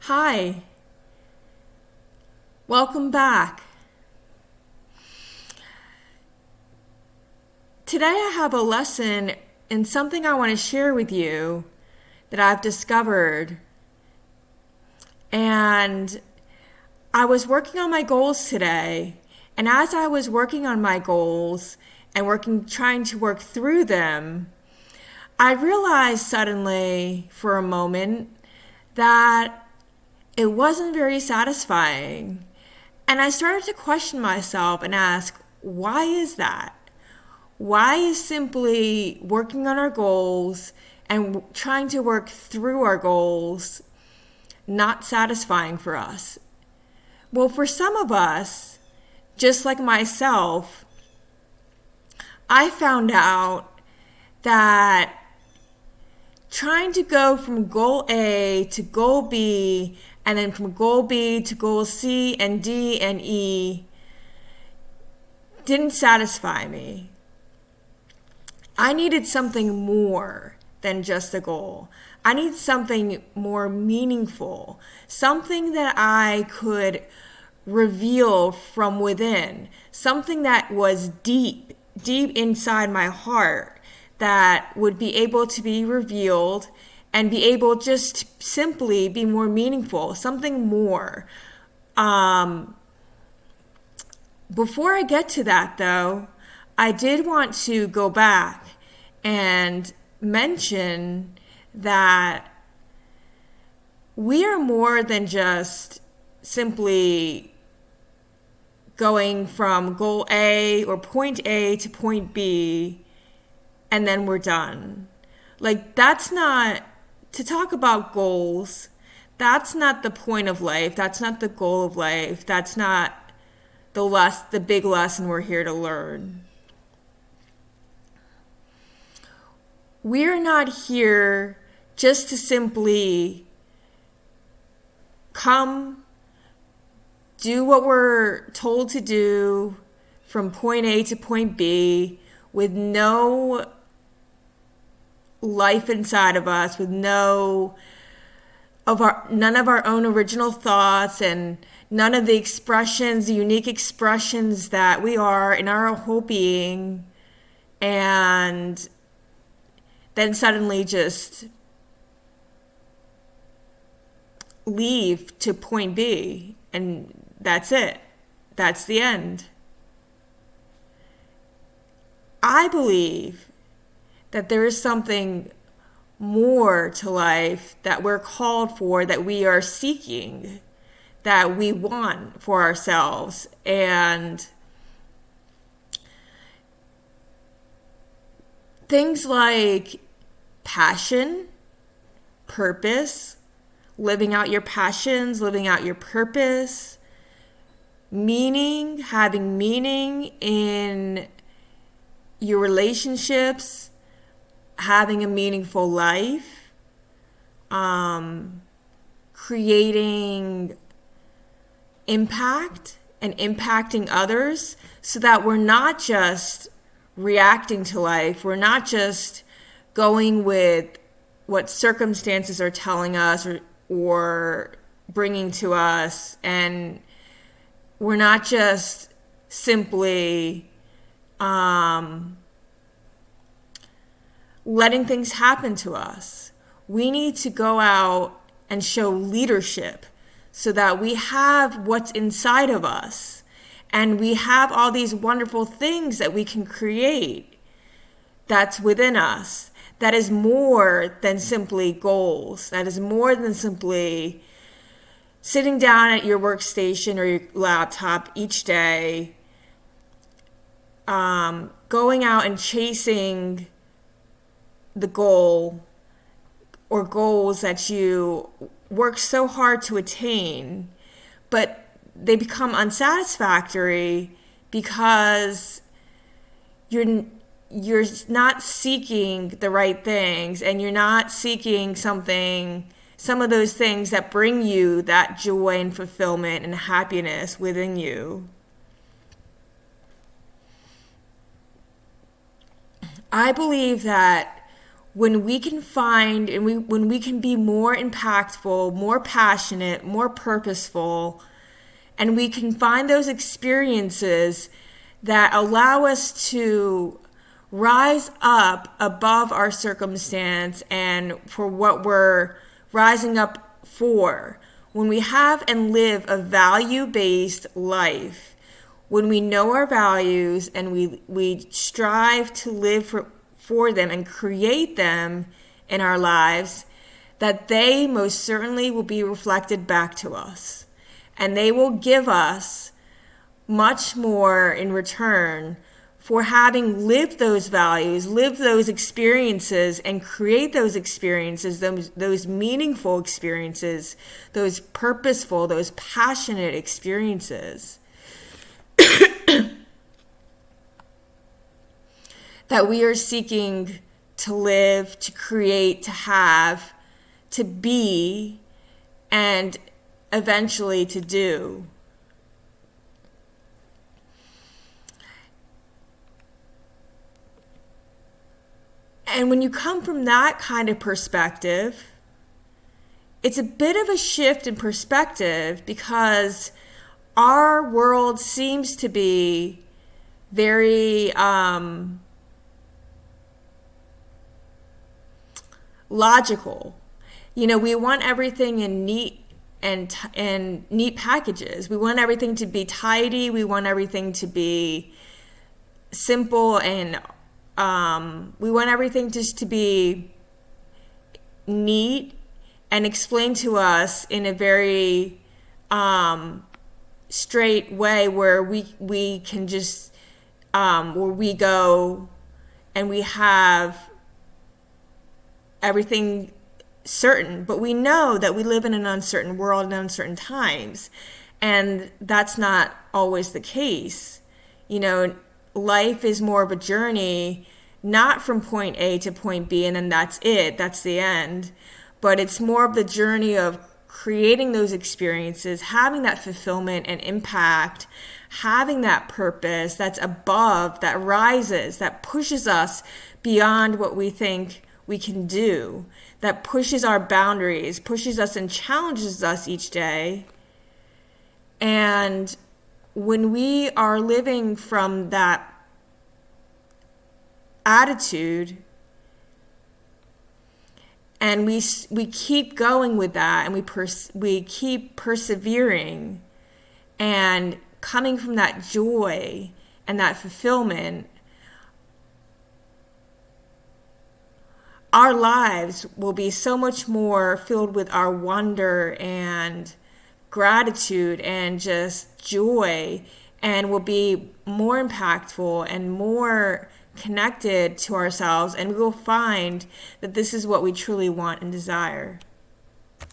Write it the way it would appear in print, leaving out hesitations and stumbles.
Hi, welcome back. Today I have a lesson and something I want to share with you that I've discovered. And I was working on my goals today, and as I was working on my goals and trying to work through them, I realized suddenly for a moment that it wasn't very satisfying. And I started to question myself and ask, why is that? Why is simply working on our goals and trying to work through our goals not satisfying for us? Well, for some of us, just like myself, I found out that trying to go from goal A to goal B, and then from goal B to goal C and D and E didn't satisfy me. I needed something more than just a goal. I need something more meaningful, something that I could reveal from within, something that was deep inside my heart that would be able to be revealed and be able just simply be more meaningful, something more. Before I get to that, though, I did want to go back and mention that we are more than just simply going from goal A or point A to point B and then we're done. That's not, to talk about goals, that's not the point of life. That's not the goal of life. That's not the big lesson we're here to learn. We're not here just to simply come, do what we're told to do from point A to point B with no life inside of us, with none of our own original thoughts and none of the unique expressions that we are in our whole being, and then suddenly just leave to point B, and that's it. That's the end. I believe that there is something more to life that we're called for, that we are seeking, that we want for ourselves. And things like passion, purpose, living out your passions, living out your purpose, meaning, having meaning in your relationships, having a meaningful life, creating impact and impacting others, so that we're not just reacting to life, we're not just going with what circumstances are telling us or bringing to us, and we're not just simply letting things happen to us. We need to go out and show leadership so that we have what's inside of us, and we have all these wonderful things that we can create that's within us, that is more than simply goals, that is more than simply sitting down at your workstation or your laptop each day, going out and chasing the goal or goals that you work so hard to attain, but they become unsatisfactory because you're not seeking the right things, and you're not seeking some of those things that bring you that joy and fulfillment and happiness within you. I believe that when we can find and when we can be more impactful, more passionate, more purposeful, and we can find those experiences that allow us to rise up above our circumstance and for what we're rising up for. When we have and live a value-based life, when we know our values and we strive to live for them and create them in our lives, that they most certainly will be reflected back to us. And they will give us much more in return for having lived those values, lived those experiences, and create those experiences, those meaningful experiences, those purposeful, those passionate experiences that we are seeking to live, to create, to have, to be, and eventually to do. And when you come from that kind of perspective, it's a bit of a shift in perspective because our world seems to be very logical. You know, we want everything in neat and neat packages. We want everything to be tidy. We want everything to be simple, and we want everything just to be neat and explained to us in a very straight way where we can just where we go and we have everything certain. But we know that we live in an uncertain world and uncertain times, and that's not always the case. You know, life is more of a journey, not from point A to point B and then that's it, that's the end, but it's more of the journey of creating those experiences, having that fulfillment and impact, having that purpose that's above, that rises, that pushes us beyond what we think we can do, that pushes our boundaries, pushes us and challenges us each day. And when we are living from that attitude and we keep going with that, and we keep persevering and coming from that joy and that fulfillment, our lives will be so much more filled with our wonder and gratitude and just joy, and will be more impactful and more connected to ourselves, and we will find that this is what we truly want and desire.